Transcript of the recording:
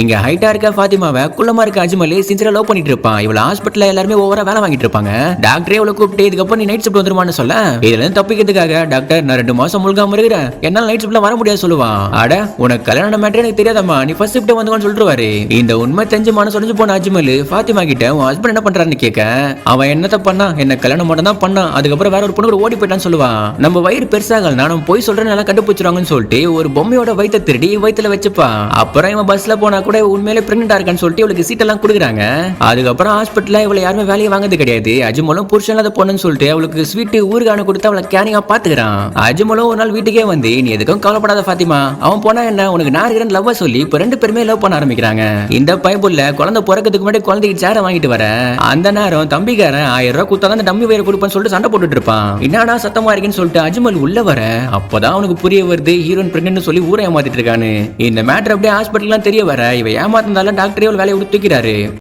இங்க ஹைட்டா இருக்க ஃபாத்திமாவை குள்ளமா இருக்க அஜ்மல் சின்சியரா லவ் பண்ணிட்டு இருப்பான். இவள ஹாஸ்பிட்டல்ல எல்லாருமே ஓவரா வேலை வாங்கிட்டு இருப்பாங்க. டாக்டரே இவளை கூப்பிட்டு இதுக்கப்புறம் நீ நைட் ஷிஃப்ட் வந்துருமான்னு சொல்ல, இதுல இருந்து தப்பிக்கிறதுக்காக டாக்டர் நான் 2 மாசம் முழுகாம இருக்கிறேன், என்னால நைட் ஷிஃப்ட்ல வர முடியாது சொல்லுவான். அட உனக்கு கல்யாணம் மேட்டர் எனக்கு தெரியாதம்மா, நீ ஃபர்ஸ்ட் ஷிஃப்ட் வந்துவான்னு சொல்லிடுவாரு. இந்த உண்மை தெரிஞ்சு மனசு உடைஞ்சு போன அஜ்மல் ஃபாத்திமா கிட்ட உன் ஹஸ்பண்ட் என்ன பண்றாருன்னு கேட்க, அவன் என்னத்த பண்ணா, என்ன கல்யாணம் மட்டும் தான் பண்ணான், அதுக்கப்புறம் வேற ஒரு பொண்ணு கூட ஓடி போயிட்டான்னு சொல்லுவான். நம்ம வயிறு பெருசாகல, நானும் போய் சொல்றேன் நல்லா கண்டுபிடிச்சிருவாங்கன்னு சொல்லிட்டு ஒரு பொம்மையோட வயித்தை திருடி வயித்துல வச்சுப்பான். அப்புறம் இவன் பஸ்ல போனா கூட உண்மையிலே பிரெக்னெண்டா இருக்கான்னு சொல்லிட்டு இவளுக்கு சீட் எல்லாம் கொடுக்குறாங்க. அதுக்கப்புறம் ஹாஸ்பிட்டல்ல இவளை யாருமே வேலையை வாங்குறது கிடையாது. அஜ்மலும் புருஷன் இல்லாத பொண்ணுன்னு சொல்லிட்டு அவளுக்கு ஸ்வீட் ஊறுகான கொடுத்து அவளை கேனிங்கா பாத்துக்கிறான். அஜ்மலும் ஒரு நாள் வீட்டுக்கே வந்து நீ எதுக்கும் கவலைப்படாத ஃபாத்திமா, அவன் போனா என்ன உனக்கு நான் இருக்கிறேன் லவ் சொல்லி இப்ப 2 பேருமே லவ் பண்ண ஆரம்பிக்கிறாங்க. இந்த பைபிள்ல குழந்தை பிறக்கிறதுக்கு முன்னாடி குழந்தைக்கு சேர வாங்கிட்டு வர அந்த நேரம் தம்பிக்காரன் 1000 ரூபாய் கொடுத்தா டம்மி வயிறு கொடுப்பான்னு சொல்லிட்டு சண்டை போட்டுட்டு இருப்பான். என்னடா சத்தமா இருக்குன்னு சொல்லிட்டு அஜ்மல் உள்ள வர அப்பதான் அவனுக்கு புரிய வருது ஹீரோயின் பிரெக்னன்ட் சொல்லி ஊரை ஏமாத்திட்டு இருக்கான்னு. இந்த மேட்டர் அப்படியே ஹாஸ்பிட்டல்லாம் தெரிய வர இவ ஏமாத்தினால டாக்டரே வேலையை விட்டு தூக்கிறாரு.